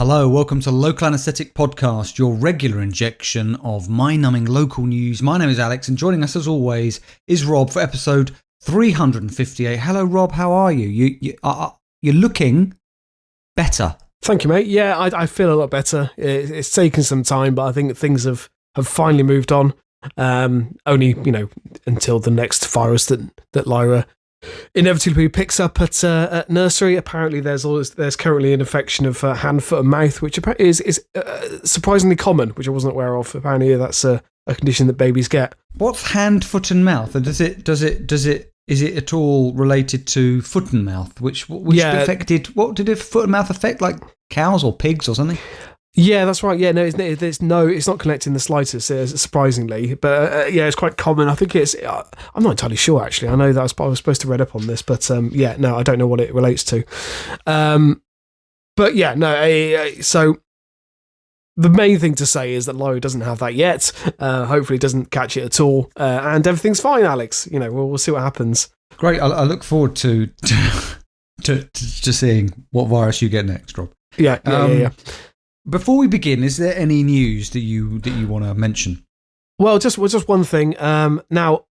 Hello, welcome to Local Anesthetic Podcast, your regular injection of mind-numbing local news. My name is Alex, and joining us as always is Rob for episode 358. Hello, Rob. How are you? You're looking better. Thank you, mate. Yeah, I feel a lot better. It's taken some time, but I think things have finally moved on. Only, until the next virus that Lyra inevitably picks up at nursery. Apparently, there's currently an infection of hand, foot, and mouth, which is surprisingly common, which I wasn't aware of. Apparently, that's a condition that babies get. What's hand, foot, and mouth? And is it at all related to foot and mouth? Which affected? What did it foot and mouth affect? Like cows or pigs or something? Yeah, that's right. Yeah, no, it's not connected in the slightest, surprisingly. But it's quite common. I think I'm not entirely sure, actually. I know that I was supposed to read up on this, but I don't know what it relates to. So the main thing to say is that Lyra doesn't have that yet. Hopefully doesn't catch it at all. And everything's fine, Alex. We'll see what happens. Great. I look forward to seeing what virus you get next, Rob. Yeah. Before we begin, is there any news that you want to mention? Well, just one thing. Now,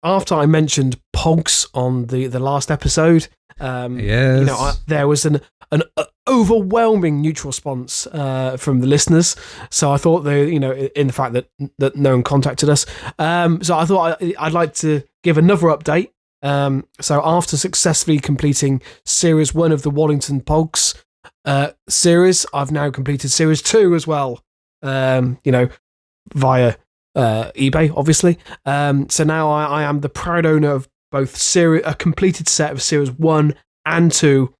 after I mentioned Pogs on the last episode, yes, there was an overwhelming neutral response from the listeners. So I thought in the fact that no one contacted us. So I thought I'd like to give another update. So after successfully completing Series 1 of the Wallington Pogs series, I've now completed Series 2 as well, via eBay, obviously. So now I am the proud owner of both a completed set of Series 1 and 2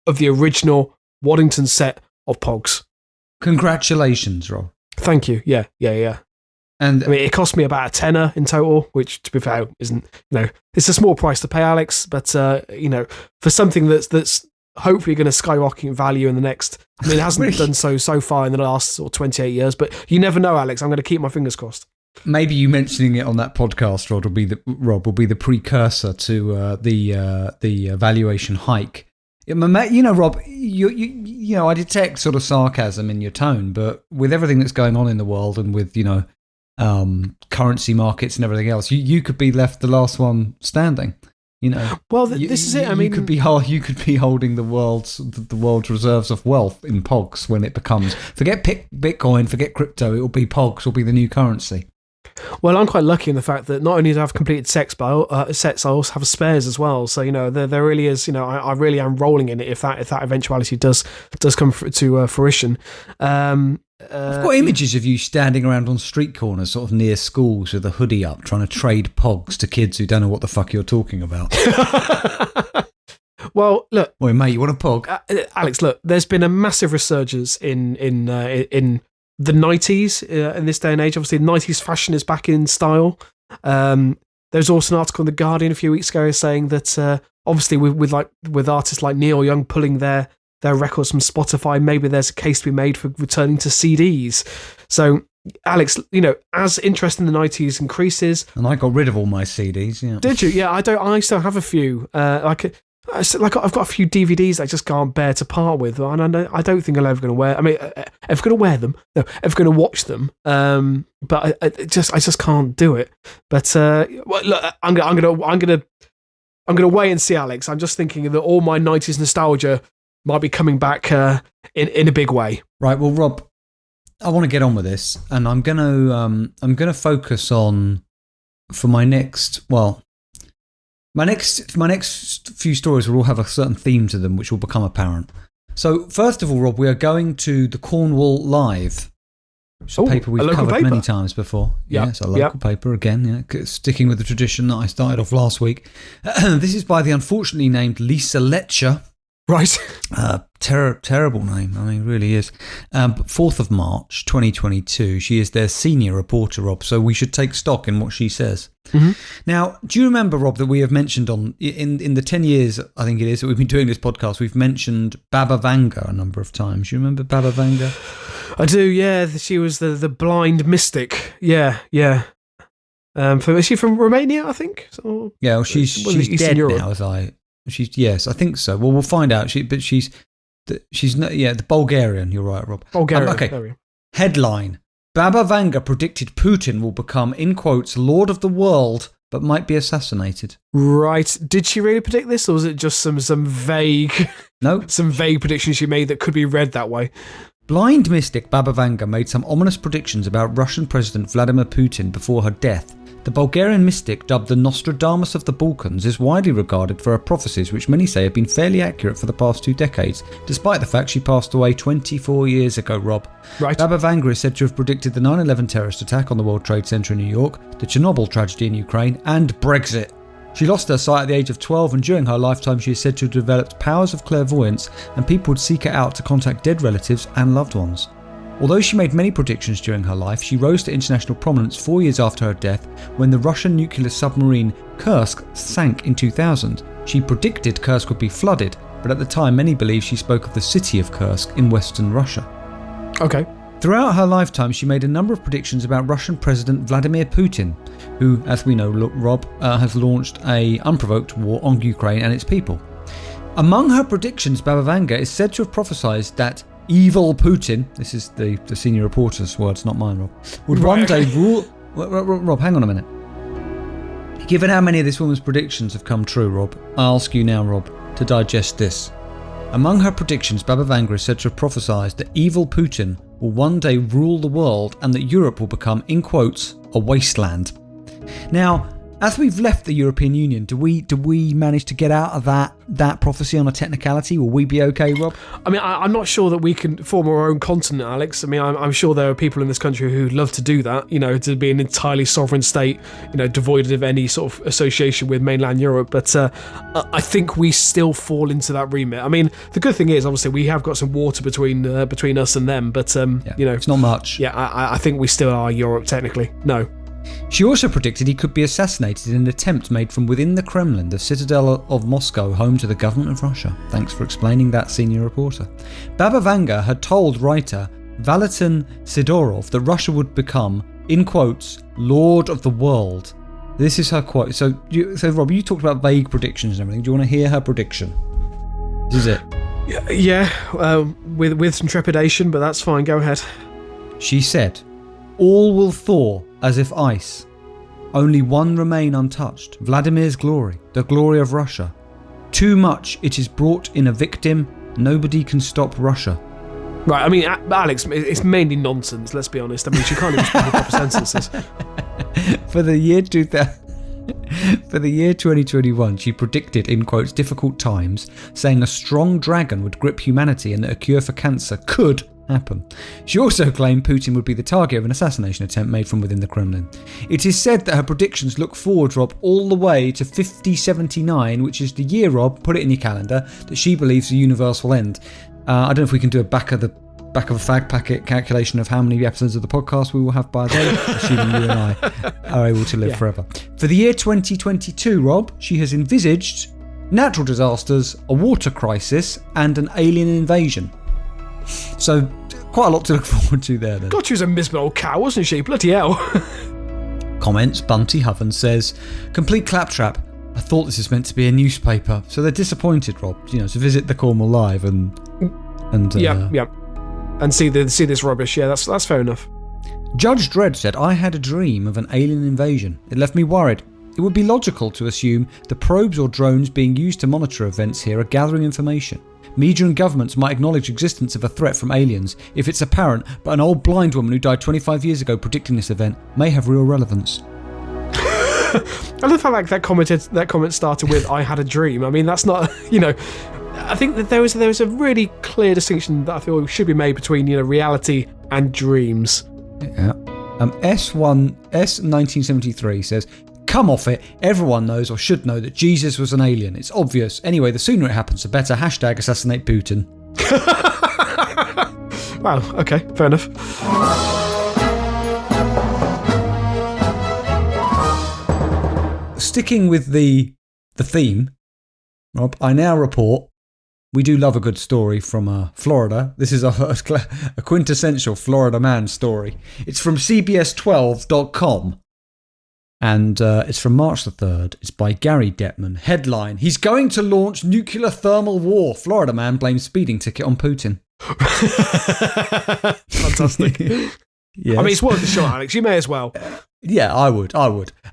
of the original Waddington set of Pogs. Congratulations, Rob. Thank you. Yeah. And I mean, it cost me about a tenner in total, which, to be fair, isn't, it's a small price to pay, Alex, but, for something that's hopefully going to skyrocket in value in the next. I mean, it hasn't done so far in the last 28 years, but you never know, Alex. I'm going to keep my fingers crossed. Maybe you mentioning it on that podcast, Rob, will be the precursor to the valuation hike. Rob, I detect sort of sarcasm in your tone, but with everything that's going on in the world and with currency markets and everything else, you could be left the last one standing. Well, this is it. I mean, you could be holding the world's reserves of wealth in Pogs when it becomes. Forget Bitcoin, forget crypto. It will be Pogs. Will be the new currency. Well, I'm quite lucky in the fact that not only do I have completed sets, I also have spares as well. So there really is. I really am rolling in it if that eventuality does come to fruition. I've got images of you standing around on street corners, sort of near schools, with a hoodie up, trying to trade Pogs to kids who don't know what the fuck you're talking about. Well, look. Wait, mate, you want a Pog? Alex, look. There's been a massive resurgence in the 90s in this day and age. Obviously, 90s fashion is back in style. There's also an article in The Guardian a few weeks ago saying that obviously with artists like Neil Young pulling their records from Spotify, maybe there's a case to be made for returning to CDs. So, Alex, as interest in the 90s increases... And I got rid of all my CDs, yeah. Did you? Yeah, I still have a few. I've got a few DVDs I just can't bear to part with, and I don't think I'm ever going to wear... I mean, ever going to wear them? No, ever going to watch them. But I just can't do it. But, look, I'm going to wait and see, Alex. I'm just thinking that all my 90s nostalgia might be coming back in a big way. Right. Well, Rob, I want to get on with this, and I'm gonna focus on my next few stories will all have a certain theme to them, which will become apparent. So, first of all, Rob, we are going to the Cornwall Live. Which is a paper we've covered many times before. Yep. Yes, a local paper again. Yeah, sticking with the tradition that I started off last week. This is by the unfortunately named Lisa Letcher. Right. Terrible name. I mean, it really is. 4th of March, 2022. She is their senior reporter, Rob, so we should take stock in what she says. Mm-hmm. Now, do you remember, Rob, that we have mentioned in the 10 years, I think it is, that we've been doing this podcast, we've mentioned Baba Vanga a number of times. Do you remember Baba Vanga? I do, yeah. She was the blind mystic. Yeah. Is she from Romania, I think? Yeah, well, she's dead now, yes, I think so. Well, we'll find out. She's not. Yeah, the Bulgarian. You're right, Rob. Bulgarian. Okay. There we go. Headline: Baba Vanga predicted Putin will become, in quotes, Lord of the World, but might be assassinated. Right. Did she really predict this, or was it just some vague, No. some vague predictions she made that could be read that way? Blind mystic Baba Vanga made some ominous predictions about Russian President Vladimir Putin before her death. The Bulgarian mystic, dubbed the Nostradamus of the Balkans, is widely regarded for her prophecies, which many say have been fairly accurate for the past 2 decades, despite the fact she passed away 24 years ago, Rob. Right. Baba Vanga is said to have predicted the 9/11 terrorist attack on the World Trade Center in New York, the Chernobyl tragedy in Ukraine, and Brexit. She lost her sight at the age of 12, and during her lifetime she is said to have developed powers of clairvoyance, and people would seek her out to contact dead relatives and loved ones. Although she made many predictions during her life, she rose to international prominence 4 years after her death when the Russian nuclear submarine Kursk sank in 2000. She predicted Kursk would be flooded, but at the time many believe she spoke of the city of Kursk in western Russia. Okay. Throughout her lifetime, she made a number of predictions about Russian President Vladimir Putin, who, as we know, Rob, has launched an unprovoked war on Ukraine and its people. Among her predictions, Baba Vanga is said to have prophesied that evil Putin, this is the senior reporter's words, not mine, Rob, would one day rule... Rob, hang on a minute. Given how many of this woman's predictions have come true, Rob, I ask you now, Rob, to digest this. Among her predictions, Baba Vanga is said to have prophesied that evil Putin will one day rule the world and that Europe will become, in quotes, a wasteland. Now, as we've left the European Union, do we manage to get out of that prophecy on a technicality? Will we be okay, Rob? I mean, I'm not sure that we can form our own continent, Alex. I mean, I'm sure there are people in this country who'd love to do that, to be an entirely sovereign state, devoid of any sort of association with mainland Europe. But I think we still fall into that remit. I mean, the good thing is, obviously, we have got some water between us and them, but, it's not much. Yeah, I think we still are Europe, technically. No. She also predicted he could be assassinated in an attempt made from within the Kremlin, the citadel of Moscow, home to the government of Russia. Thanks for explaining that, senior reporter. Baba Vanga had told writer Valentin Sidorov that Russia would become, in quotes, Lord of the World. This is her quote. So Rob, you talked about vague predictions and everything. Do you want to hear her prediction? This is it. Yeah, with some trepidation, but that's fine. Go ahead. She said, "All will thaw as if ice. Only one remain untouched, Vladimir's glory, the glory of Russia. Too much it is brought in a victim, nobody can stop Russia." Right, I mean, Alex, it's mainly nonsense, let's be honest. I mean, she can't even speak in proper sentences. For the year 2021, she predicted, in quotes, difficult times, saying a strong dragon would grip humanity and that a cure for cancer could happen. She also claimed Putin would be the target of an assassination attempt made from within the Kremlin. It is said that her predictions look forward, Rob, all the way to 5079, which is the year, Rob, put it in your calendar, that she believes the universe will end. I don't know if we can do a back of a fag packet calculation of how many episodes of the podcast we will have by then, assuming you and I are able to live forever. For the year 2022, Rob, she has envisaged natural disasters, a water crisis, and an alien invasion. So, quite a lot to look forward to there then. God, she was a miserable old cow, wasn't she? Bloody hell. Comments, Bunty Hoven says, "Complete claptrap. I thought this is meant to be a newspaper." So they're disappointed, Rob, to visit the Cornwall Live and yeah. And see this rubbish. Yeah, that's fair enough. Judge Dredd said, "I had a dream of an alien invasion. It left me worried. It would be logical to assume the probes or drones being used to monitor events here are gathering information. Media and governments might acknowledge existence of a threat from aliens if it's apparent, but an old blind woman who died 25 years ago predicting this event may have real relevance." I love how that comment started with "I had a dream." I mean, that's not, I think that there was a really clear distinction that I feel should be made between reality and dreams. Yeah. S1973 says, "Come off it. Everyone knows or should know that Jesus was an alien. It's obvious. Anyway, the sooner it happens, the better. Hashtag assassinate Putin." Wow, okay, fair enough. Sticking with the theme, Rob, I now report we do love a good story from Florida. This is a quintessential Florida man story. It's from CBS12.com. And it's from March the 3rd. It's by Gary Detman. Headline: He's going to launch nuclear thermal war. Florida man blames speeding ticket on Putin. Fantastic. Yes. I mean, it's worth a shot, Alex. You may as well. Yeah, I would.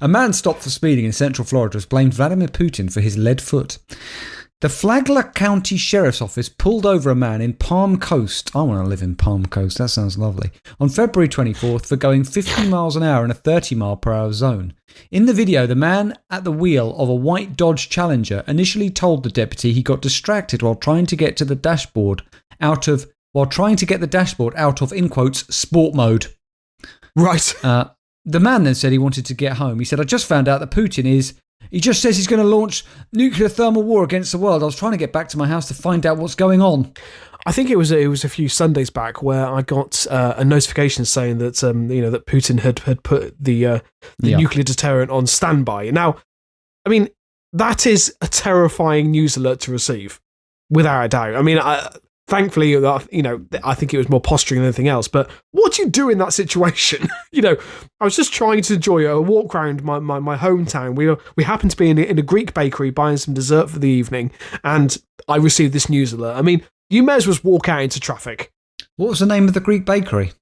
A man stopped for speeding in central Florida has blamed Vladimir Putin for his lead foot. The Flagler County Sheriff's Office pulled over a man in Palm Coast. I want to live in Palm Coast. That sounds lovely. On February 24th for going 50 miles an hour in a 30 mile per hour zone. In the video, the man at the wheel of a white Dodge Challenger initially told the deputy he got distracted while trying to get the dashboard out of, in quotes, sport mode. Right. The man then said he wanted to get home. He said, I just found out that he just says he's going to launch nuclear thermal war against the world. I was trying to get back to my house to find out what's going on. I think it was a few Sundays back where I got a notification saying that that Putin had put the nuclear deterrent on standby. Now, I mean, that is a terrifying news alert to receive, without a doubt. I mean, thankfully, I think it was more posturing than anything else. But what do you do in that situation? I was just trying to enjoy a walk around my hometown. We happened to be in a Greek bakery buying some dessert for the evening, and I received this news alert. I mean, you may as well walk out into traffic. What was the name of the Greek bakery?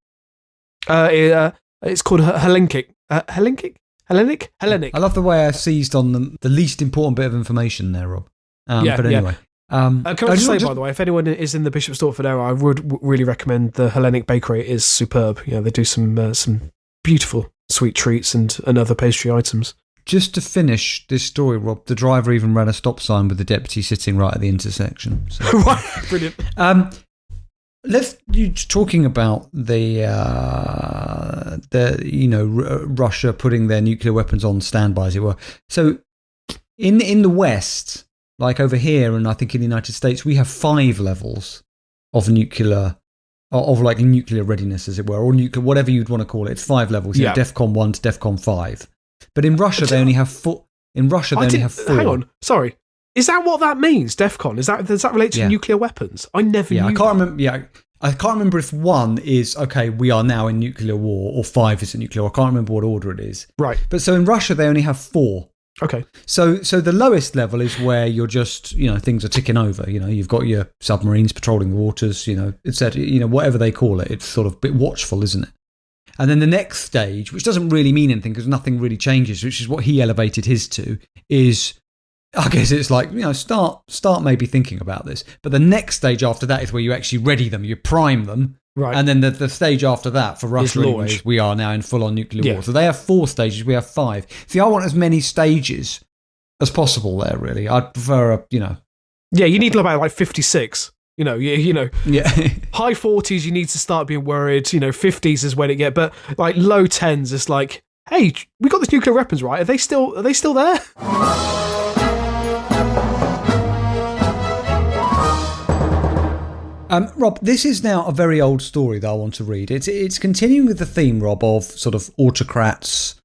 It's called Hellenic. Hellenic? I love the way I seized on the least important bit of information there, Rob. But anyway. Can I just say, by the way, if anyone is in the Bishop Stortford area, I would really recommend the Hellenic Bakery. It is superb. They do some beautiful sweet treats and other pastry items. Just to finish this story, Rob, the driver even ran a stop sign with the deputy sitting right at the intersection. So. Right, brilliant. Talking about Russia putting their nuclear weapons on standby, as it were. So in the West, like over here, and I think in the United States, we have 5 levels of nuclear readiness, as it were, or nuclear, whatever you'd want to call it. It's 5 levels. Yeah, DEFCON 1 to DEFCON 5. But in Russia, they only have 4. In Russia, they only have 4. Hang on, sorry. Is that what that means? DEFCON? Does that relate to nuclear weapons? I never knew. I can't remember. Yeah, I can't remember if 1 is okay. We are now in nuclear war, or 5 is in nuclear war. I can't remember what order it is. Right. But so in Russia, they only have 4. Okay. So the lowest level is where you're just, things are ticking over. You've got your submarines patrolling the waters. Etc. Whatever they call it, it's sort of a bit watchful, isn't it? And then the next stage, which doesn't really mean anything because nothing really changes, which is what he elevated his to, is, I guess it's like, start maybe thinking about this. But the next stage after that is where you actually ready them, you prime them. Right. And then the stage after that for Russia, which we are now in full-on nuclear war. So they have 4 stages, we have 5. See, I want as many stages as possible there, really. I'd prefer Yeah, you need about 56. Yeah. High 40s, you need to start being worried. 50s is when it gets, but low 10s, it's like, hey, we got this nuclear weapons, right? Are they still there? Rob, this is now a very old story that I want to read. It's continuing with the theme, Rob, of sort of autocrats,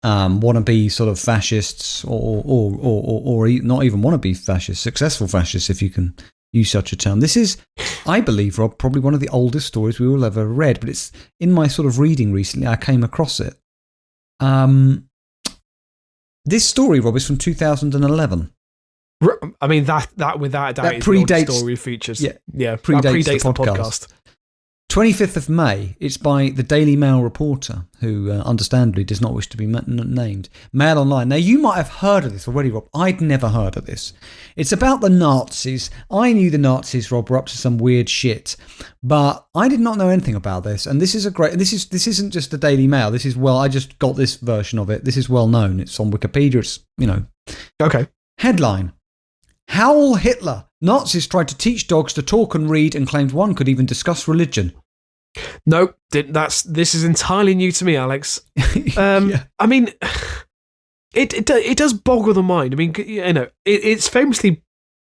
wannabe sort of fascists, or not even wannabe fascists, successful fascists, if you can use such a term. This is, I believe, Rob, probably one of the oldest stories we will ever read, but it's in my sort of reading recently, I came across it. This story, Rob, is from 2011. I mean, that without a doubt is the old story features. Yeah, predates the podcast. 25th of May, it's by the Daily Mail reporter, who understandably does not wish to be named. Mail Online. Now, you might have heard of this already, Rob. I'd never heard of this. It's about the Nazis. I knew the Nazis, Rob, were up to some weird shit, but I did not know anything about this. And this is this isn't just the Daily Mail. This is, I just got this version of it. This is well known. It's on Wikipedia. It's, Okay. Headline: Howl Hitler. Nazis tried to teach dogs to talk and read and claimed one could even discuss religion. Nope, this is entirely new to me, Alex. Yeah. I mean, it does boggle the mind. I mean, it's famously,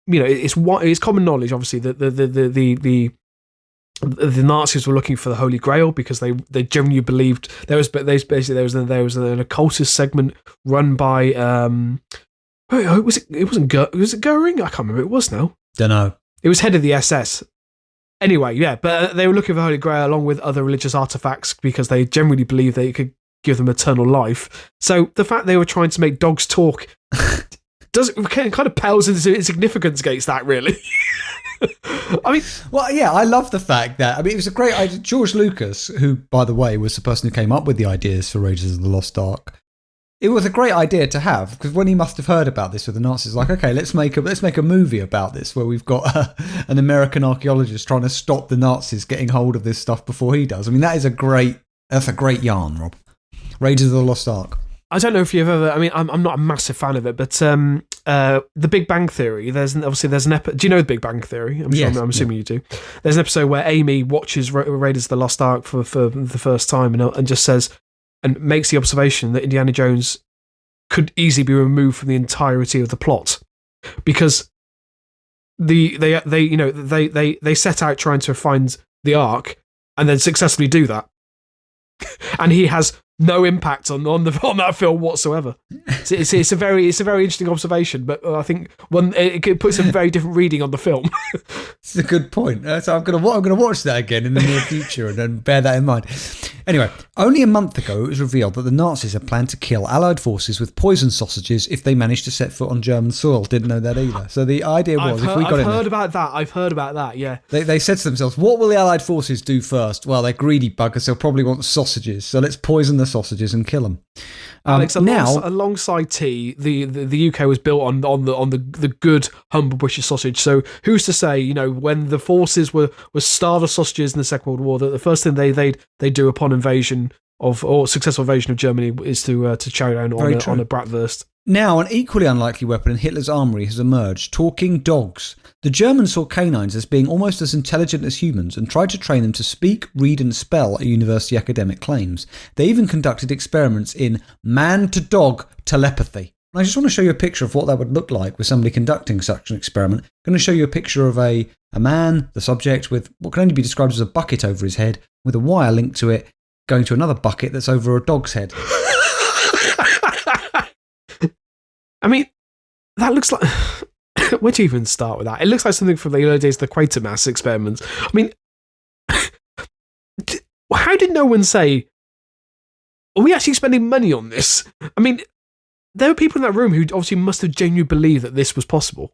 it's common knowledge, obviously, that the Nazis were looking for the Holy Grail because they genuinely believed there was an occultist segment run by. Was it Goering? I can't remember. It was now. Don't know. It was head of the SS. Anyway, yeah, but they were looking for Holy Grail along with other religious artifacts because they generally believed they could give them eternal life. So the fact they were trying to make dogs talk kind of pales into insignificance against that, really. I mean, well, yeah, I love the fact that, I mean, it was a great idea. George Lucas, who, by the way, was the person who came up with the ideas for Raiders of the Lost Ark. It was a great idea to have, because when he must have heard about this with the Nazis, like, okay, let's make a movie about this where we've got an American archaeologist trying to stop the Nazis getting hold of this stuff before he does. I mean, that's a great yarn, Rob. Raiders of the Lost Ark. I don't know if you've ever. I mean, I'm not a massive fan of it, but The Big Bang Theory. There's an episode. Do you know The Big Bang Theory? I'm assuming you do. There's an episode where Amy watches Raiders of the Lost Ark for the first time and just says and makes the observation that Indiana Jones could easily be removed from the entirety of the plot because they set out trying to find the Ark and then successfully do that, and he has no impact on that film whatsoever. It's a very interesting observation, but I think it puts a very different reading on the film. It's a good point. So I'm gonna watch that again in the near future and then bear that in mind. Anyway, only a month ago it was revealed that the Nazis had planned to kill Allied forces with poison sausages if they managed to set foot on German soil. Didn't know that either. So the idea was I've heard about that. Yeah. They said to themselves, what will the Allied forces do first? Well, they're greedy buggers. They'll probably want sausages. So let's poison the sausages and kill them. Alex, alongside tea, the UK was built on the good humble British sausage. So who's to say, when the forces were starved of sausages in the Second World War, that the first thing they do upon invasion or successful invasion of Germany is to chow down on a bratwurst. Now, an equally unlikely weapon in Hitler's armoury has emerged: talking dogs. The Germans saw canines as being almost as intelligent as humans and tried to train them to speak, read and spell at university academic claims. They even conducted experiments in man-to-dog telepathy. I just want to show you a picture of what that would look like with somebody conducting such an experiment. I'm going to show you a picture of a man, the subject, with what can only be described as a bucket over his head, with a wire linked to it, going to another bucket that's over a dog's head. I mean, that looks like... Where do you even start with that? It looks like something from the early days of the Quatermass experiments. I mean, how did no one say, are we actually spending money on this? I mean, there were people in that room who obviously must have genuinely believed that this was possible.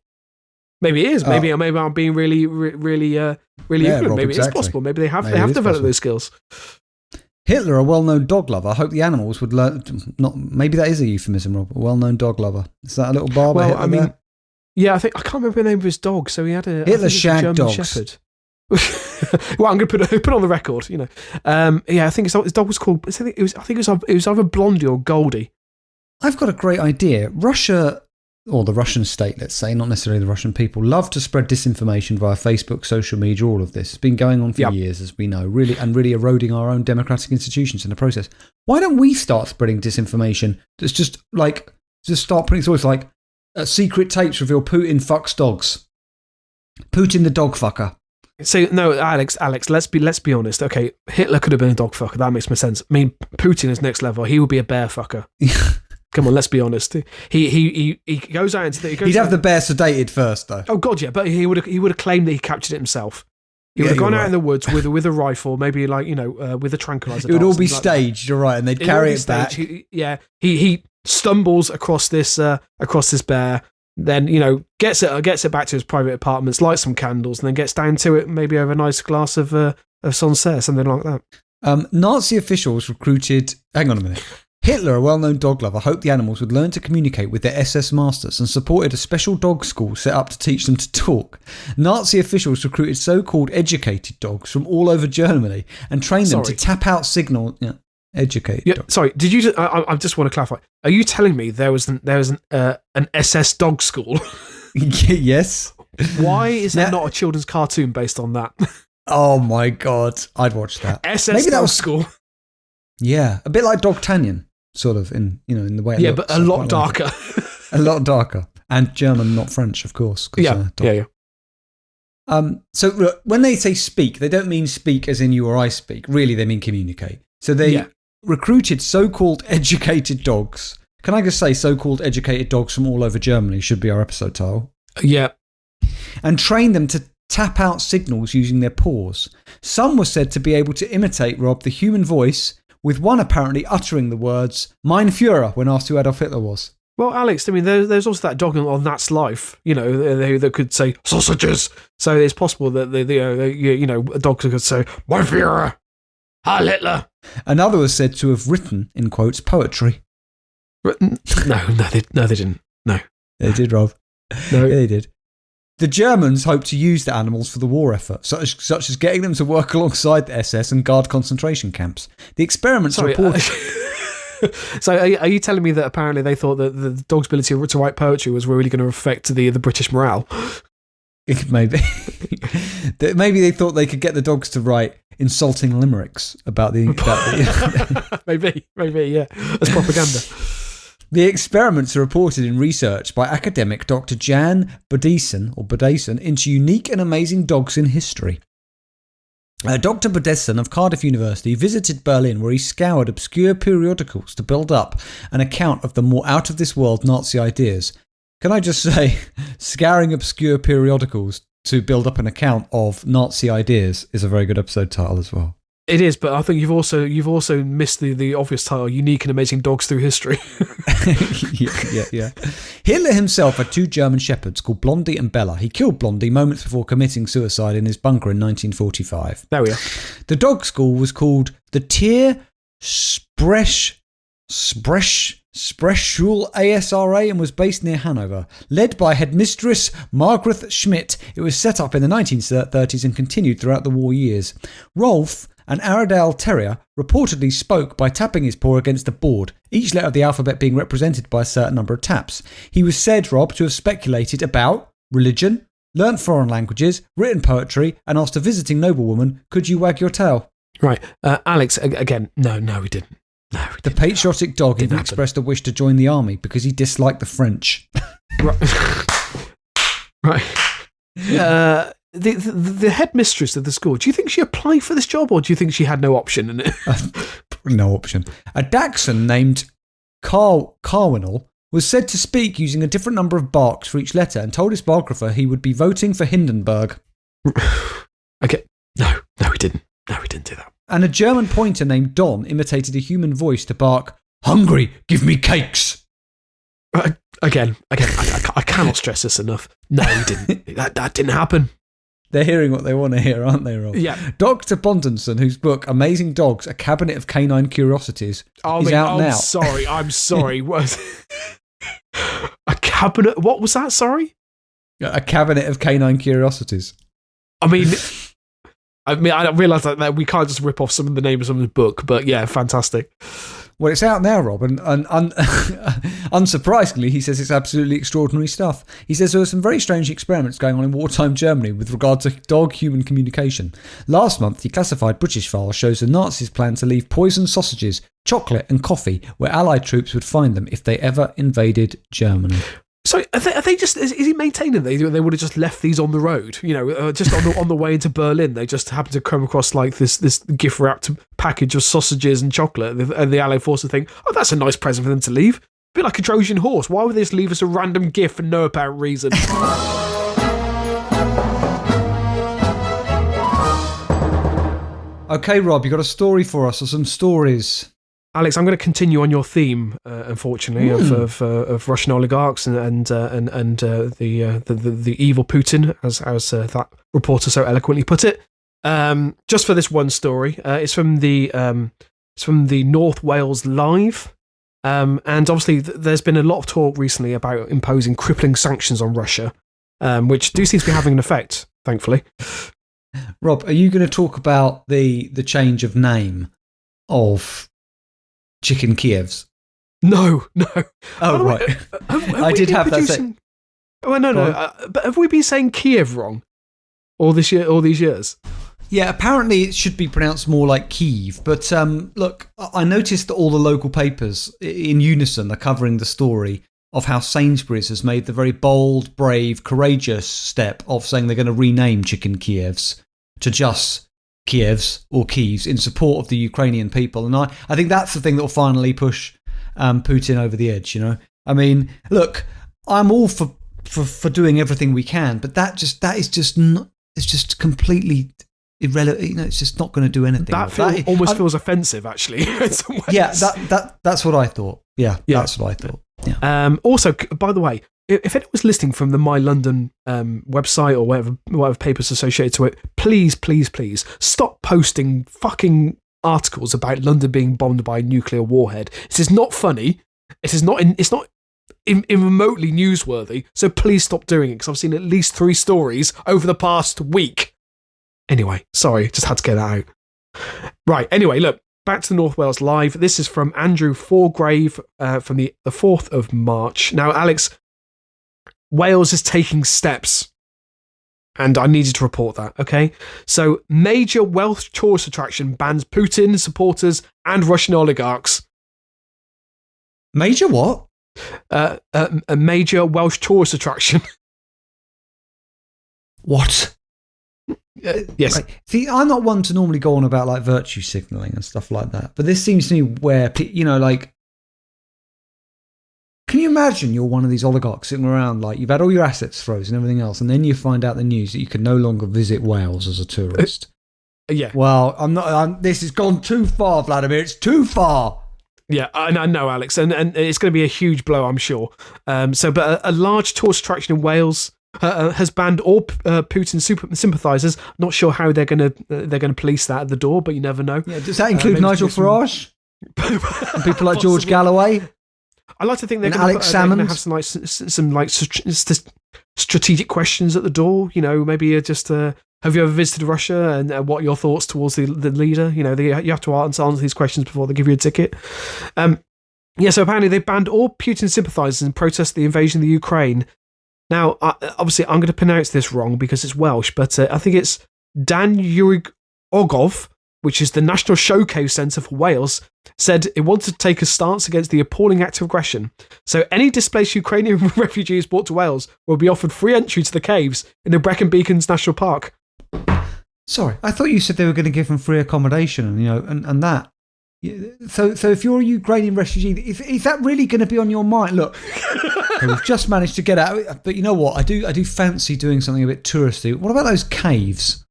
Maybe it is. Maybe I'm being really ignorant. Maybe it's possible. Maybe they have developed possible. Those skills. Hitler, a well-known dog lover, hoped the animals would learn. Maybe that is a euphemism, Rob. A well-known dog lover. Is that a little barber? Well, I mean, there? Yeah, I can't remember the name of his dog. So he had a Hitler shagged German dogs. Shepherd. Well, I'm going to put on the record. I think his dog was called. I think it was either Blondie or Goldie. I've got a great idea. Russia, or the Russian state, let's say, not necessarily the Russian people, love to spread disinformation via Facebook, social media, all of this. It's been going on for years, as we know, really eroding our own democratic institutions in the process. Why don't we start spreading disinformation that's just start putting stories like secret tapes reveal Putin fucks dogs. Putin the dog fucker. So no, Alex, let's be honest. Okay, Hitler could have been a dog fucker. That makes more sense. I mean, Putin is next level. He would be a bear fucker. Come on, let's be honest. He goes out into he'd have the bear sedated first, though. Oh God, yeah, but he would have claimed that he captured it himself. He would have gone out in the woods with a rifle, maybe with a tranquilizer. It would all be staged, you're right, and they'd carry it back. He stumbles across this bear, then gets it back to his private apartments, lights some candles, and then gets down to it, maybe over a nice glass of Sancerre, something like that. Nazi officials recruited. Hang on a minute. Hitler, a well-known dog lover, hoped the animals would learn to communicate with their SS masters and supported a special dog school set up to teach them to talk. Nazi officials recruited so-called educated dogs from all over Germany and trained them to tap out signal. Yeah, educated dogs. Sorry, did you? I just want to clarify. Are you telling me there was an SS dog school? Yes. Why is there not a children's cartoon based on that? Oh my God, I'd watch that. SS Maybe that was school. Yeah, a bit like Dogtanian. Sort of in the way it looks. But a lot darker. A lot darker. And German, not French, of course. Yeah. So look, when they say speak, they don't mean speak as in you or I speak. Really, they mean communicate. So they recruited so-called educated dogs. Can I just say so-called educated dogs from all over Germany should be our episode title. Yeah. And trained them to tap out signals using their paws. Some were said to be able to imitate, Rob, the human voice with one apparently uttering the words "Mein Führer" when asked who Adolf Hitler was. Well, Alex, I mean, there's also that dog on That's Life, that could say sausages. So it's possible that a dog could say "Mein Führer, Heil Hitler." Another was said to have written, in quotes, poetry. No, they didn't. No, they did, Rob. No, yeah, they did. The Germans hoped to use the animals for the war effort, such as getting them to work alongside the SS and guard concentration camps. The experiments reported. So are you telling me that apparently they thought that the dog's ability to write poetry was really going to affect the British morale? Maybe. Maybe they thought they could get the dogs to write insulting limericks about the... maybe, yeah. As propaganda. The experiments are reported in research by academic Dr. Jan Bodesen into unique and amazing dogs in history. Dr. Bodesen of Cardiff University visited Berlin, where he scoured obscure periodicals to build up an account of the more out-of-this-world Nazi ideas. Can I just say, scouring obscure periodicals to build up an account of Nazi ideas is a very good episode title as well. It is, but I think you've also missed the obvious title, Unique and Amazing Dogs Through History. yeah. Hitler himself had 2 German shepherds called Blondie and Bella. He killed Blondie moments before committing suicide in his bunker in 1945. There we are. The dog school was called the Tier Sprechschule ASRA and was based near Hanover. Led by headmistress Margaret Schmidt, it was set up in the 1930s and continued throughout the war years. Rolf, an Airedale Terrier, reportedly spoke by tapping his paw against a board, each letter of the alphabet being represented by a certain number of taps. He was said, Rob, to have speculated about religion, learnt foreign languages, written poetry, and asked a visiting noblewoman, "Could you wag your tail?" Right. Alex, again, no, he didn't. No, he didn't. The patriotic dog even expressed a wish to join the army because he disliked the French. Right. The headmistress of the school, do you think she applied for this job or do you think she had no option in it? No option. A Dachshund named Carwinal was said to speak using a different number of barks for each letter and told his biographer he would be voting for Hindenburg. Okay. No, he didn't. No, he didn't do that. And a German pointer named Don imitated a human voice to bark, "Hungry, give me cakes." Again, I cannot stress this enough. No, he didn't. That didn't happen. They're hearing what they want to hear, aren't they, Rob? Yeah. Dr. Bondenson, whose book, Amazing Dogs, A Cabinet of Canine Curiosities, is out now. I'm sorry. What? A cabinet? What was that, sorry? A Cabinet of Canine Curiosities. I mean, I realise that we can't just rip off some of the names of the book, but yeah, fantastic. Well, it's out now, Rob, and unsurprisingly, he says it's absolutely extraordinary stuff. He says there were some very strange experiments going on in wartime Germany with regard to dog-human communication. Last month, he classified British files shows the Nazis planned to leave poisoned sausages, chocolate and coffee where Allied troops would find them if they ever invaded Germany. So are they just? Is he maintaining they would have just left these on the road? Just on the way into Berlin, they just happened to come across like this gift wrapped package of sausages and chocolate, and the Allied forces think, "Oh, that's a nice present for them to leave." A bit like a Trojan horse. Why would they just leave us a random gift for no apparent reason? Okay, Rob, you got a story for us, or some stories? Alex, I'm going to continue on your theme, unfortunately, of Russian oligarchs and the evil Putin, as that reporter so eloquently put it. Just for this one story, it's from the North Wales Live, and obviously there's been a lot of talk recently about imposing crippling sanctions on Russia, which do seem to be having an effect, thankfully. Rob, are you going to talk about the change of name of Chicken Kievs? No. Oh, right. I did have that. Oh, no. But have we been saying Kiev wrong all these years? Yeah, apparently it should be pronounced more like Kiev. But look, I noticed that all the local papers in unison are covering the story of how Sainsbury's has made the very bold, brave, courageous step of saying they're going to rename Chicken Kievs to just Kievs or Kievs in support of the Ukrainian people. And I think that's the thing that will finally push Putin over the edge, I mean, look, I'm all for doing everything we can, but that is just not, it's just completely irrelevant. It's just not going to do anything. That almost feels offensive, actually. In some ways. Yeah, that's what I thought. Yeah, that's what I thought. Yeah. Also, by the way, if anyone's listening from the My London website or whatever papers associated to it, please stop posting fucking articles about London being bombed by a nuclear warhead. This is not funny. It's not remotely newsworthy. So please stop doing it, because I've seen at least 3 stories over the past week. Anyway, sorry, just had to get that out. Right. Anyway, look. Back to the North Wales Live. This is from Andrew Forgrave from the 4th of March. Now, Alex, Wales is taking steps, and I needed to report that, okay? So, major Welsh tourist attraction bans Putin supporters and Russian oligarchs. Major what? A major Welsh tourist attraction. What? Yes. Right. See, I'm not one to normally go on about like virtue signalling and stuff like that, but this seems to me where, like, can you imagine you're one of these oligarchs sitting around, like you've had all your assets frozen and everything else, and then you find out the news that you can no longer visit Wales as a tourist? Yeah. Well, this has gone too far, Vladimir. It's too far. Yeah, I know, Alex, and it's going to be a huge blow, I'm sure. But a large tourist attraction in Wales has banned all Putin sympathisers. Not sure how they're going to police that at the door, but you never know. Yeah, does that include Nigel Farage and people like George Galloway? I like to think they're going to have some strategic questions at the door. Maybe just have you ever visited Russia, and what are your thoughts towards the leader? You have to answer these questions before they give you a ticket. So apparently they banned all Putin sympathisers in protest of the invasion of the Ukraine. Now, obviously, I'm going to pronounce this wrong because it's Welsh, but I think it's Dan Ogov, which is the National Showcase Centre for Wales, said it wanted to take a stance against the appalling act of aggression. So any displaced Ukrainian refugees brought to Wales will be offered free entry to the caves in the Brecon Beacons National Park. Sorry, I thought you said they were going to give them free accommodation, and that. So if you're a Ukrainian refugee, is that really going to be on your mind? Look, we've just managed to get out, but you know what? I do fancy doing something a bit touristy. What about those caves?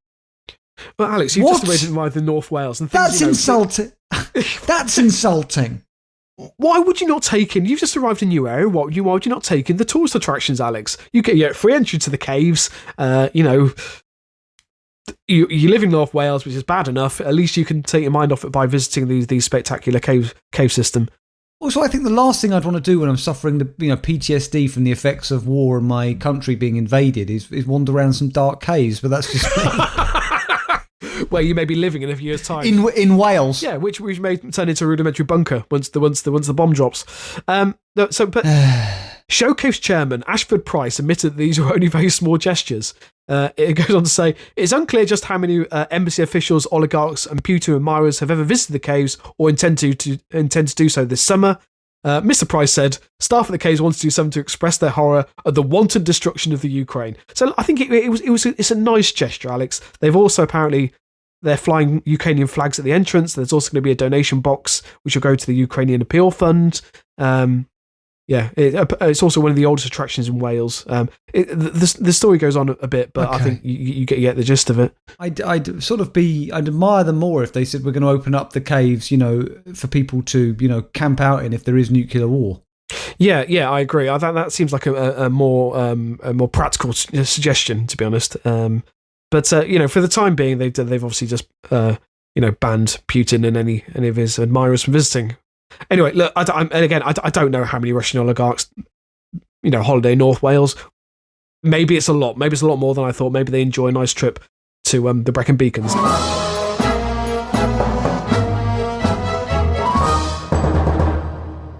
Well, Alex, you just arrived in North Wales, and that's insulting. That's insulting. Why would you not take in? You've just arrived in a new area. Why would you not take in the tourist attractions, Alex? You get free entry to the caves. You live in North Wales, which is bad enough. At least you can take your mind off it by visiting these spectacular cave system. Also, I think the last thing I'd want to do when I'm suffering the PTSD from the effects of war and my country being invaded is wander around some dark caves. But that's just me. Where you may be living in a few years' time in Wales. Yeah, which may turn into a rudimentary bunker once the bomb drops. Showcase chairman Ashford Price admitted that these were only very small gestures. It goes on to say, it's unclear just how many embassy officials, oligarchs and Putin admirers have ever visited the caves or intend to do so this summer. Mr. Price said, staff at the caves wanted to do something to express their horror at the wanton destruction of the Ukraine. So I think it's a nice gesture, Alex. They've also apparently, they're flying Ukrainian flags at the entrance. There's also going to be a donation box which will go to the Ukrainian Appeal Fund. It's also one of the oldest attractions in Wales. The story goes on a bit, but okay. I think you get the gist of it. I'd admire them more if they said we're going to open up the caves, for people to, camp out in if there is nuclear war. Yeah, I agree. I think that seems like a more practical suggestion, to be honest. But for the time being, they've obviously just banned Putin and any of his admirers from visiting. Anyway, look, I don't know how many Russian oligarchs, holiday in North Wales. Maybe it's a lot. Maybe it's a lot more than I thought. Maybe they enjoy a nice trip to the Brecon Beacons.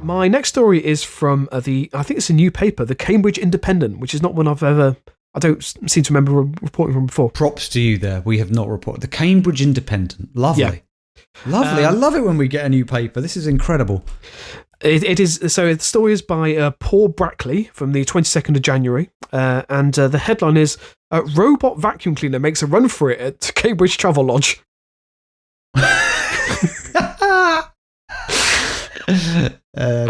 My next story is from I think it's a new paper, the Cambridge Independent, which is not one I don't seem to remember reporting from before. Props to you there. We have not reported. The Cambridge Independent. Lovely. Yeah. Lovely. I love it when we get a new paper. This is incredible. It is. So the story is by Paul Brackley from the 22nd of January. And the headline is, robot vacuum cleaner makes a run for it at Cambridge Travel Lodge.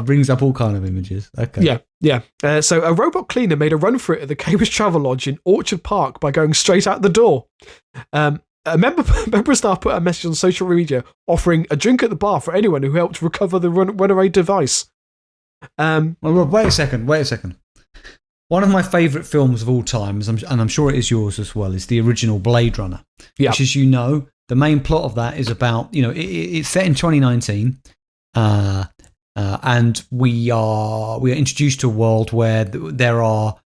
Brings up all kind of images. Okay. Yeah. So a robot cleaner made a run for it at the Cambridge Travel Lodge in Orchard Park by going straight out the door. a member of staff put a message on social media offering a drink at the bar for anyone who helped recover the runaway device. Well, wait a second. One of my favourite films of all time, and I'm sure it is yours as well, is the original Blade Runner. Yeah. Which, as you know, the main plot of that is about, it's set in 2019, and we are introduced to a world where there are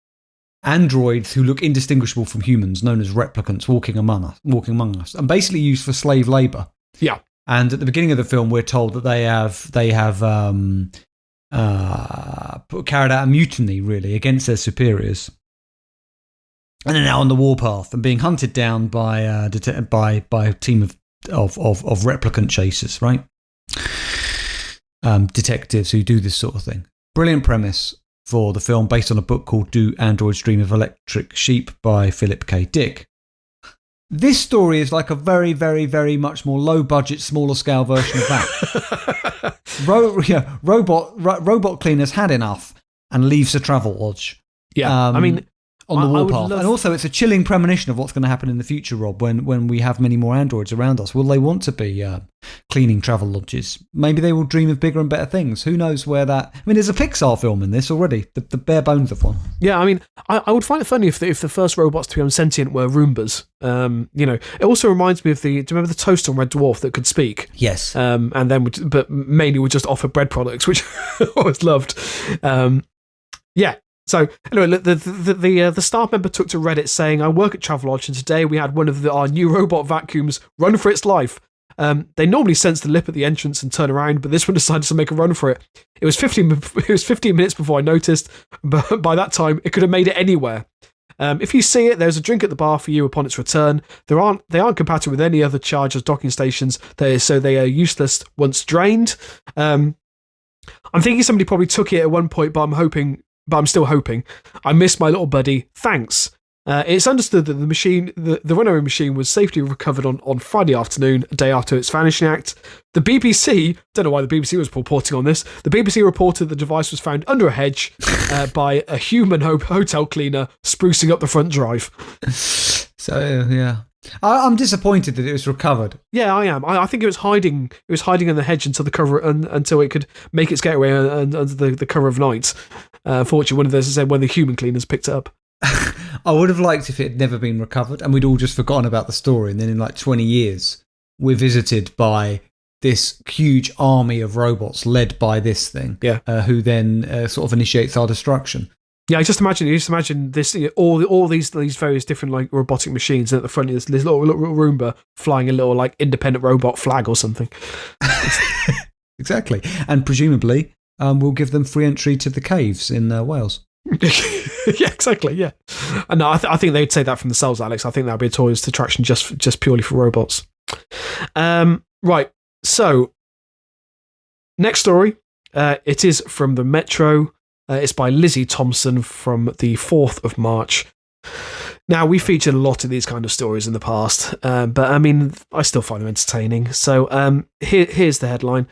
androids who look indistinguishable from humans, known as replicants, walking among us, and basically used for slave labour. Yeah. And at the beginning of the film, we're told that they have carried out a mutiny, really, against their superiors, and are now on the warpath and being hunted down by a team of replicant chasers, right? Detectives who do this sort of thing. Brilliant premise for the film, based on a book called Do Androids Dream of Electric Sheep by Philip K. Dick. This story is like a very, very, very much more low-budget, smaller-scale version of that. Robot cleaners had enough and leaves the travel lodge. Yeah, on the warpath. And also, it's a chilling premonition of what's going to happen in the future, Rob, when we have many more androids around us. Will they want to be cleaning travel lodges? Maybe they will dream of bigger and better things. Who knows where that... there's a Pixar film in this already, the bare bones of one. Yeah, I would find it funny if the first robots to become sentient were Roombas. It also reminds me of do you remember the toaster on Red Dwarf that could speak? Yes. But mainly would just offer bread products, which I always loved. Yeah. So anyway, the staff member took to Reddit saying, "I work at Travelodge, and today we had one of our new robot vacuums run for its life. They normally sense the lip at the entrance and turn around, but this one decided to make a run for it. It was 15 minutes before I noticed, but by that time it could have made it anywhere. If you see it, there's a drink at the bar for you upon its return. They aren't compatible with any other chargers, docking stations, so they are useless once drained. I'm thinking somebody probably took it at one point, but I'm still hoping. I miss my little buddy. Thanks." It's understood that the runaway machine was safely recovered on Friday afternoon, a day after its vanishing act. The BBC, don't know why the BBC was reporting on this, the BBC reported the device was found under a hedge by a human hotel cleaner sprucing up the front drive. So, yeah. I'm disappointed that it was recovered. Yeah, I am. I think it was hiding. It was hiding in the hedge until it could make its getaway under the cover of night. Fortunately, one of the human cleaners picked it up. I would have liked if it had never been recovered and we'd all just forgotten about the story, and then in like 20 years we're visited by this huge army of robots led by this thing, who then sort of initiates our destruction. Yeah, I just imagine this, all these various different like robotic machines, and at the front there's this little Roomba flying a little like independent robot flag or something. Exactly, and presumably we'll give them free entry to the caves in Wales. Yeah, exactly. Yeah, and no, I think they'd say that from themselves, Alex. I think that'd be a tourist attraction just purely for robots. Right. So, next story. It is from the Metro. It's by Lizzie Thompson from the 4th of March. Now, we featured a lot of these kind of stories in the past, but I still find them entertaining. So, here's the headline: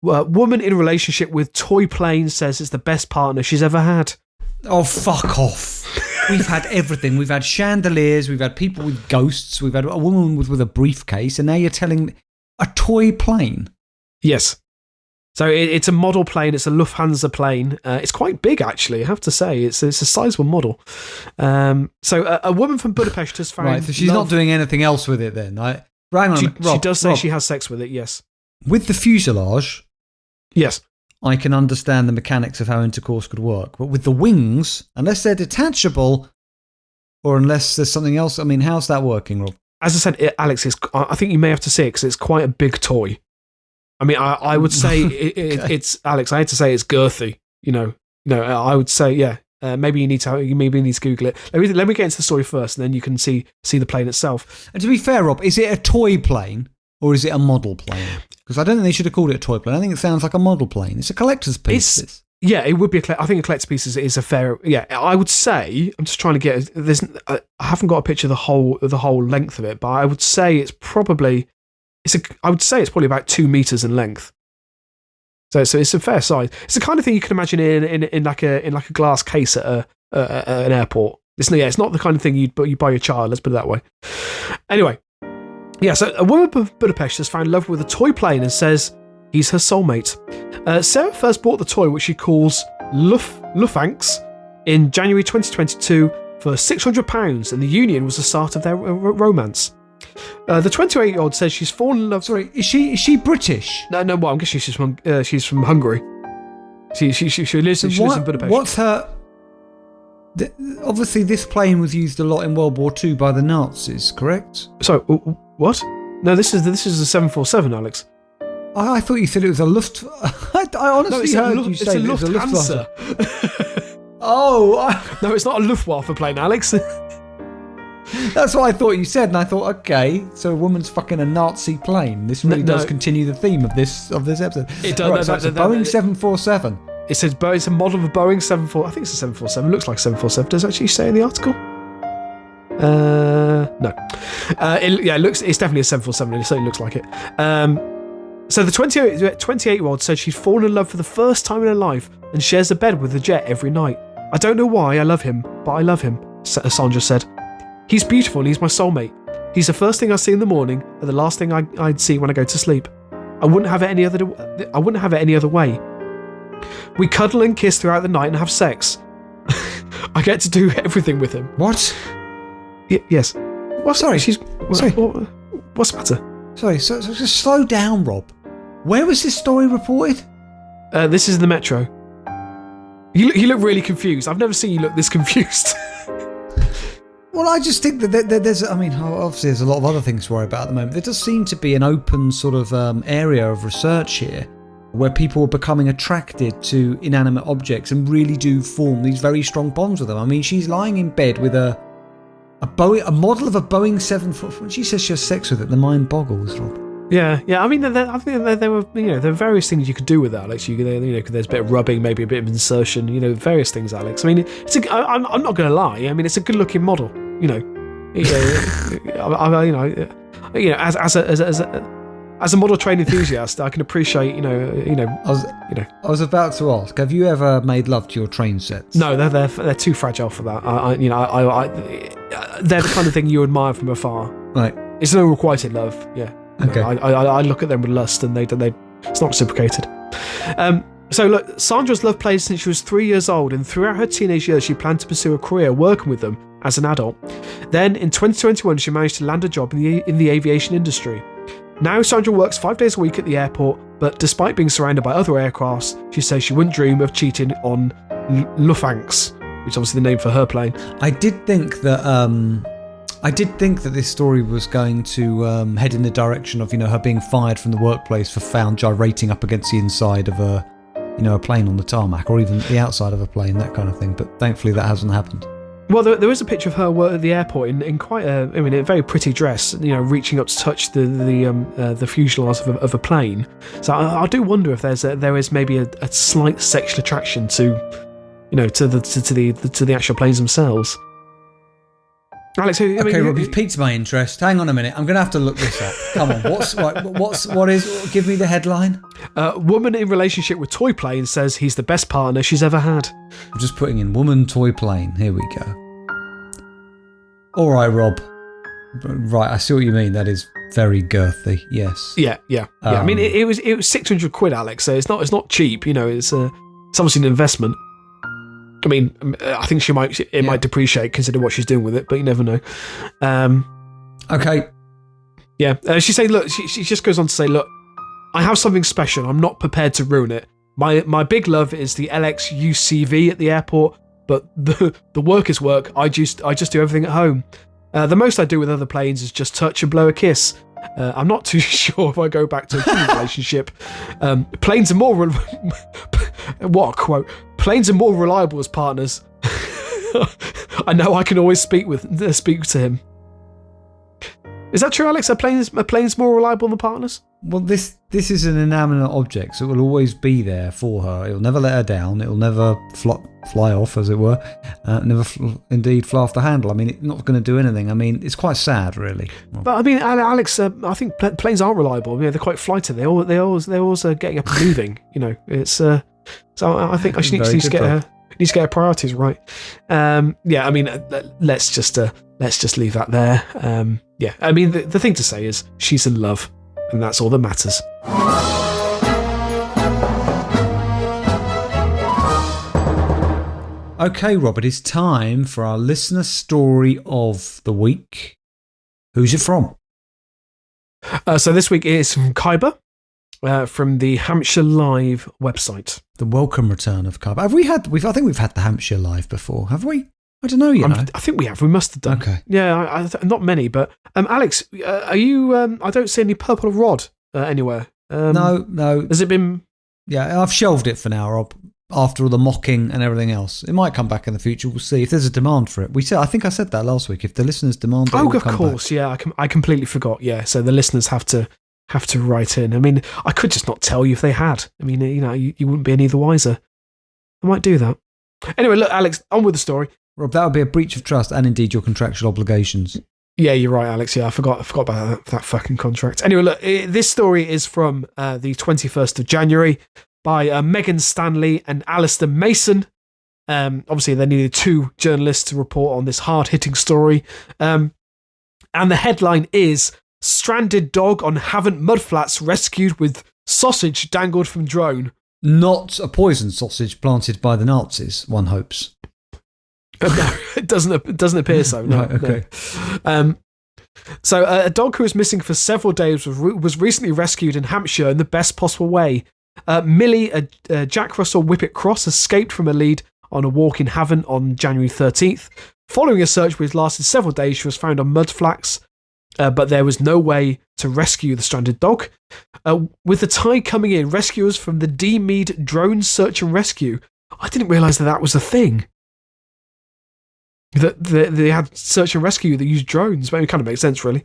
Woman in relationship with toy plane says it's the best partner she's ever had. Oh, fuck off. We've had everything. We've had chandeliers, we've had people with ghosts, we've had a woman with a briefcase, and now you're telling me a toy plane? Yes. So it's a model plane. It's a Lufthansa plane. It's quite big, actually, I have to say. It's a sizable model. So a woman from Budapest has found... Right, so she's not doing anything else with it then. She does say she has sex with it, yes. With the fuselage... Yes. I can understand the mechanics of how intercourse could work. But with the wings, unless they're detachable, or unless there's something else, how's that working, Rob? As I said, Alex, I think you may have to see it because it's quite a big toy. I would say it's Alex. I had to say it's girthy. I would say maybe you need to Google it. Let me get into the story first, and then you can see the plane itself. And to be fair, Rob, is it a toy plane or is it a model plane? Because I don't think they should have called it a toy plane. I think it sounds like a model plane. It's a collector's piece. It would be I think a collector's piece is a fair. Yeah, I would say. I'm just trying to get. I haven't got a picture of the whole length of it, but I would say it's probably. I would say it's probably about 2 meters in length. So it's a fair size. It's the kind of thing you can imagine in like a glass case at an airport. It's not the kind of thing you buy your child. Let's put it that way. Anyway, Yeah, so a woman of Budapest has found love with a toy plane and says he's her soulmate. Sarah first bought the toy, which she calls Lufanx, in January 2022 for £600, and the union was the start of their romance. The 28-year-old says she's fallen in love. Sorry, is she British? No. Well, I'm guessing she's from Hungary. She lives in Budapest. What's her? Obviously, this plane was used a lot in World War II by the Nazis. Correct? Sorry, what? No, this is a 747, Alex. I thought you said it was a Luft. I honestly heard you say it was a Luftwaffe. Oh, no, it's not a Luftwaffe plane, Alex. That's what I thought you said, and I thought, okay, so a woman's fucking a Nazi plane. This really does continue the theme of this episode. It does. Right, so it's a Boeing 747. It says it's a model of a Boeing 747. I think it's a 747. It looks like 747. Does it actually say in the article? No. It's definitely a 747. It certainly looks like it. So the 28-year-old said she'd fallen in love for the first time in her life and shares a bed with the jet every night. I don't know why I love him, but I love him, Sandra said. He's beautiful and he's my soulmate. He's the first thing I see in the morning and the last thing I'd see when I go to sleep. I wouldn't have it any other way. We cuddle and kiss throughout the night and have sex. I get to do everything with him. What? Yes. Well, sorry. What's the matter? Sorry, so just slow down, Rob. Where was this story reported? This is the Metro. You look really confused. I've never seen you look this confused. Well, I just think that there's, I mean, obviously there's a lot of other things to worry about at the moment. There does seem to be an open sort of area of research here where people are becoming attracted to inanimate objects and really do form these very strong bonds with them. I mean, she's lying in bed with a model of a Boeing 747. When she says she has sex with it, the mind boggles, Rob. Yeah. I mean, I think there were, there are various things you could do with that, Alex. There's a bit of rubbing, maybe a bit of insertion, various things, Alex. I mean, I'm not going to lie. I mean, it's a good-looking model. As a model train enthusiast, I can appreciate, I was about to ask, have you ever made love to your train sets? No, they're too fragile for that. They're the kind of thing you admire from afar. Right. It's no requited love. Yeah. Okay. I look at them with lust, and it's not reciprocated. So look, Sandra's loved planes since she was 3 years old, and throughout her teenage years, she planned to pursue a career working with them as an adult. Then, in 2021, she managed to land a job in the aviation industry. Now, Sandra works 5 days a week at the airport, but despite being surrounded by other aircrafts, she says she wouldn't dream of cheating on Lufanx, which is obviously the name for her plane. I did think that this story was going to head in the direction of, her being fired from the workplace for found gyrating up against the inside of a plane on the tarmac, or even the outside of a plane, that kind of thing. But thankfully, that hasn't happened. Well, there is a picture of her at the airport in quite a very pretty dress, reaching up to touch the fuselage of a plane. So I do wonder if there is maybe a slight sexual attraction to the actual planes themselves. Alex, Rob, you've piqued my interest. Hang on a minute, I'm going to have to look this up. Come on, give me the headline. Woman in relationship with toy plane says he's the best partner she's ever had. I'm just putting in woman toy plane. Here we go. All right, Rob. Right, I see what you mean. That is very girthy. Yes. Yeah. I mean, it was £600, Alex. So it's not cheap. It's obviously an investment. I mean, I think it might depreciate considering what she's doing with it, but you never know. Okay. Yeah. She just goes on to say, look, I have something special. I'm not prepared to ruin it. My big love is the LXUCV at the airport, but the work is work. I just do everything at home. The most I do with other planes is just touch and blow a kiss. I'm not too sure if I go back to a human relationship. Planes are more... what a quote. Planes are more reliable as partners. I know I can always speak to him. Is that true, Alex? Are planes more reliable than partners? Well, this is an inanimate object, so it will always be there for her. It'll never let her down. It'll never fly off, as it were. Never indeed fly off the handle. I mean, it's not going to do anything. I mean, it's quite sad, really. But I mean, Alex, I think planes are reliable. They're quite flighty. They're always getting up and moving. It's so I think she needs to get needs to get her priorities right. Yeah, I mean, let's just leave that there. Yeah, I mean, the thing to say is she's in love, and that's all that matters. Okay, Robert, it's time for our listener story of the week. Who's it from? So this week is from Khyber, from the Hampshire Live website. The welcome return of Khyber. I think we've had the Hampshire Live before, have we? I don't know, I think we have. We must have done. Okay. Yeah, not many, but Alex, are you? I don't see any purple rod anywhere. No. Has it been? Yeah, I've shelved it for now, Rob. After all the mocking and everything else, it might come back in the future. We'll see if there's a demand for it. I think I said that last week. If the listeners demand it, of course, back. Yeah. I completely forgot. Yeah, so the listeners have to write in. I mean, I could just not tell you if they had. I mean, you wouldn't be any the wiser. I might do that. Anyway, look, Alex, on with the story. Rob, that would be a breach of trust and indeed your contractual obligations. Yeah, you're right, Alex. Yeah, I forgot about that fucking contract. Anyway, look, this story is from the 21st of January by Megan Stanley and Alistair Mason. Obviously, they needed two journalists to report on this hard-hitting story. And the headline is, Stranded Dog on Havant Mudflats Rescued with Sausage Dangled from Drone. Not a poisoned sausage planted by the Nazis, one hopes. No, it doesn't appear so. No, right, okay. No. So a dog who was missing for several days was recently rescued in Hampshire in the best possible way. Millie, a Jack Russell Whippet Cross, escaped from a lead on a walk in Havant on January 13th. Following a search which lasted several days, she was found on mudflats, but there was no way to rescue the stranded dog. With the tide coming in, rescuers from the D-Mead Drone Search and Rescue. I didn't realise that was a thing. That they had search and rescue that used drones, but it kind of makes sense, really.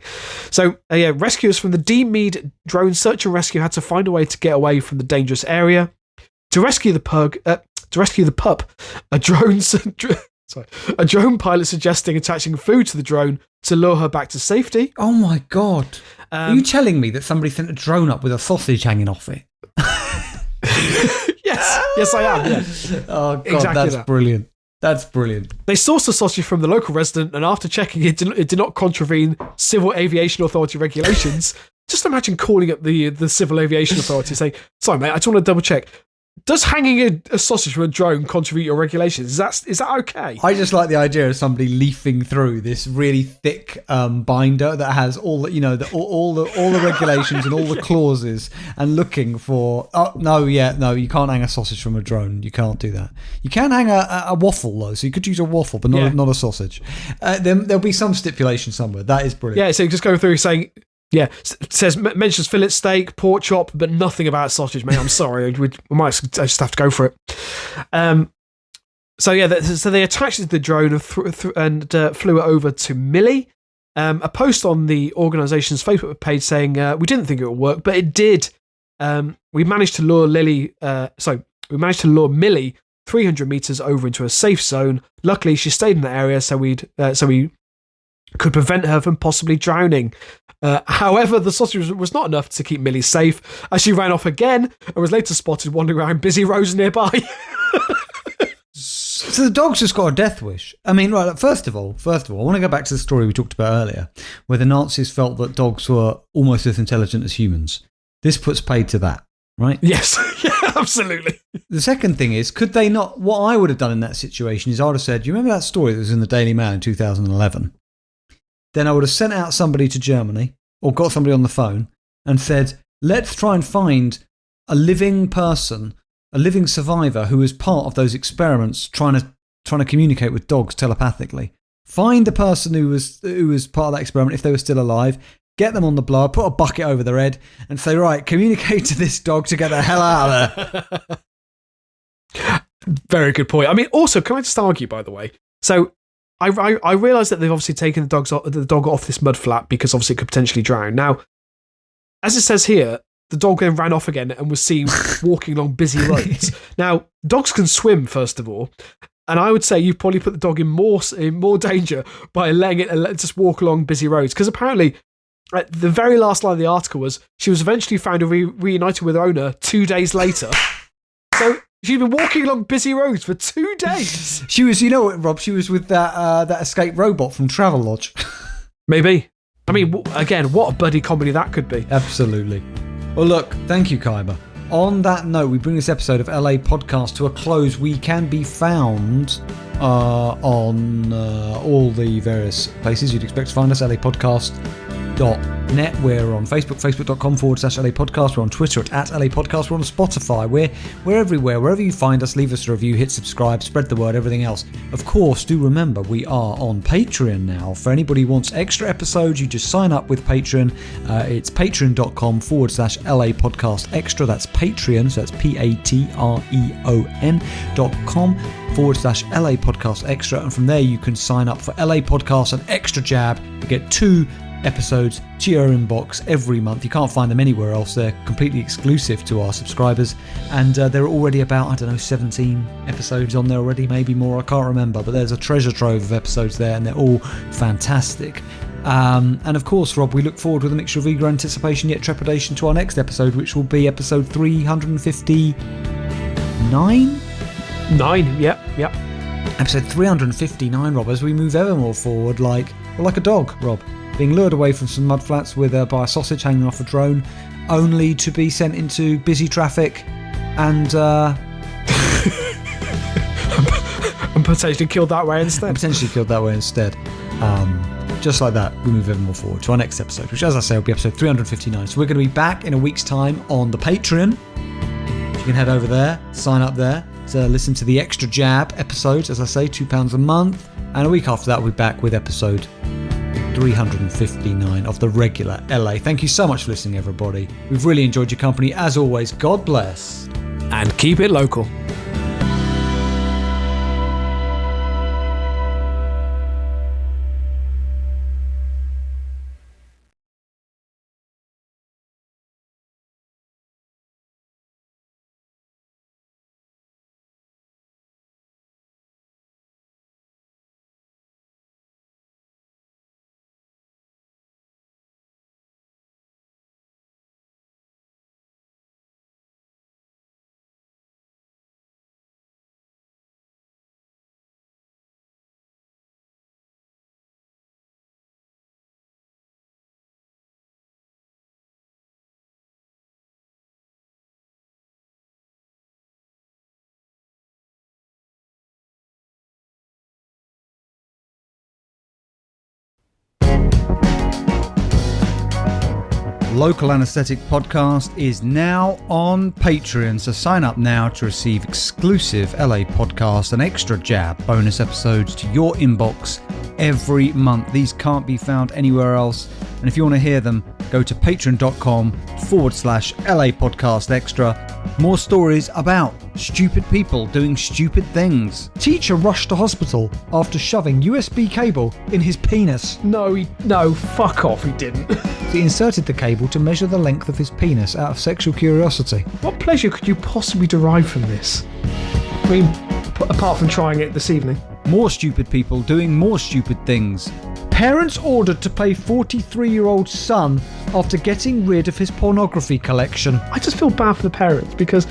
So, rescuers from the D-Mead Drone Search and Rescue had to find a way to get away from the dangerous area. To rescue the pup, a drone pilot suggesting attaching food to the drone to lure her back to safety. Oh my God! Are you telling me that somebody sent a drone up with a sausage hanging off it? Yes, I am. Yeah. Oh God, exactly that's brilliant. That's brilliant. They sourced the sausage from the local resident, and after checking it did not contravene Civil Aviation Authority regulations. Just imagine calling up the Civil Aviation Authority saying, sorry mate, I just want to double check. Does hanging a sausage from a drone contribute your regulations? Is that okay? I just like the idea of somebody leafing through this really thick binder that has all the, all the regulations and all the clauses, and looking for. Oh no, you can't hang a sausage from a drone. You can't do that. You can hang a waffle though, so you could use a waffle, but not a sausage. There'll be some stipulation somewhere. That is brilliant. Yeah, so you just go through saying. Yeah, mentions fillet steak, pork chop, but nothing about sausage, mate. I'm sorry, we might just have to go for it. So they attached the drone and flew it over to Millie. A post on the organisation's Facebook page saying, "We didn't think it would work, but it did. We managed to lure Millie 300 meters over into a safe zone. Luckily, she stayed in the area, so we could prevent her from possibly drowning." However, the sausage was not enough to keep Millie safe, as she ran off again and was later spotted wandering around busy roads nearby. So the dog's just got a death wish. I mean, right, first of all, I want to go back to the story we talked about earlier, where the Nazis felt that dogs were almost as intelligent as humans. This puts paid to that, right? Yes, yeah, absolutely. The second thing is, could they not, what I would have done in that situation is I would have said, you remember that story that was in the Daily Mail in 2011? Then I would have sent out somebody to Germany or got somebody on the phone and said, let's try and find a living person, a living survivor who was part of those experiments trying to communicate with dogs telepathically. Find the person who was part of that experiment if they were still alive, get them on the blower, put a bucket over their head and say, right, communicate to this dog to get the hell out of there. Very good point. I mean, also, can I just argue, by the way? So I realise that they've obviously taken the dog off this mud flat because obviously it could potentially drown. Now, as it says here, the dog then ran off again and was seen walking along busy roads. Now, dogs can swim, first of all, and I would say you've probably put the dog in more danger by letting it just walk along busy roads. Because apparently, the very last line of the article was she was eventually found and reunited with her owner 2 days later. So She'd been walking along busy roads for 2 days. She was, you know what, Rob? She was with that escape robot from Travelodge. Maybe. I mean, again, what a buddy comedy that could be. Absolutely. Well, look, thank you, Kaiba. On that note, we bring this episode of LA Podcast to a close. We can be found on all the various places you'd expect to find us. LAPodcast.net. We're on Facebook, facebook.com/LAPodcast. We're on Twitter at LAPodcast. We're on Spotify. We're everywhere. Wherever you find us, leave us a review, hit subscribe, spread the word, everything else. Of course, do remember, we are on Patreon now. For anybody who wants extra episodes, you just sign up with Patreon. It's patreon.com/LAPodcast extra. That's Patreon, so that's patreon.com/LAPodcast extra. And from there, you can sign up for LA Podcast and Extra Jab. You get 2 episodes to your inbox every month. You can't find them anywhere else. They're completely exclusive to our subscribers, and there are already about 17 episodes on there already, maybe more, I can't remember, but there's a treasure trove of episodes there, and they're all fantastic. And of course, Rob, we look forward with a mixture of eager anticipation yet trepidation to our next episode, which will be episode 359? 9, yep. Episode 359, Rob, as we move ever more forward like a dog, Rob. Being lured away from some mudflats by a sausage hanging off a drone, only to be sent into busy traffic and and potentially killed that way instead. Just like that, we move ever more forward to our next episode, which, as I say, will be episode 359. So we're going to be back in a week's time on the Patreon. You can head over there, sign up there to listen to the Extra Jab episodes, as I say, £2 a month. And a week after that, we'll be back with episode 359 of the regular LA. Thank you so much for listening, everybody. We've really enjoyed your company. As always, God bless. And keep it local. Local Anesthetic Podcast is now on Patreon, so sign up now to receive exclusive LA Podcast and Extra Jab bonus episodes to your inbox every month. These can't be found anywhere else, and if you want to hear them, go to patreon.com/LA Podcast Extra. More stories about stupid people doing stupid things. Teacher rushed to hospital after shoving USB cable in his penis. No, fuck off, he didn't. He inserted the cable to measure the length of his penis out of sexual curiosity. What pleasure could you possibly derive from this? I mean, apart from trying it this evening. More stupid people doing more stupid things. Parents ordered to pay 43-year-old son after getting rid of his pornography collection. I just feel bad for the parents, because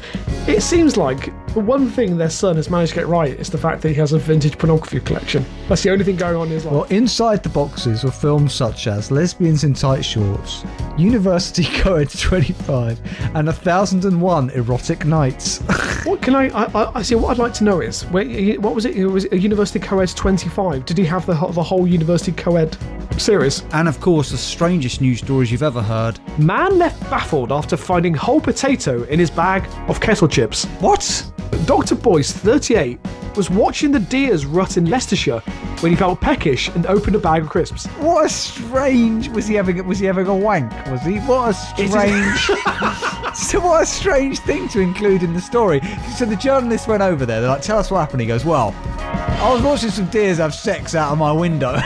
it seems like the one thing their son has managed to get right is the fact that he has a vintage pornography collection. That's the only thing going on in his life. Well, inside the boxes were films such as Lesbians in Tight Shorts, University Co-ed 25, and 1001 Erotic Nights. What can I see, what I'd like to know is, what was it? It was a University Co-ed 25. Did he have the whole University Co-ed series? And of course, the strangest news stories you've ever heard. Man left baffled after finding whole potato in his bag of kettle chips. What? Dr. Boyce, 38, was watching the deers rut in Leicestershire when he felt peckish and opened a bag of crisps. What a strange... Was he having a wank? Was he? What a strange... So what a strange thing to include in the story. So the journalist went over there. They're like, tell us what happened. He goes, well, I was watching some deers have sex out of my window.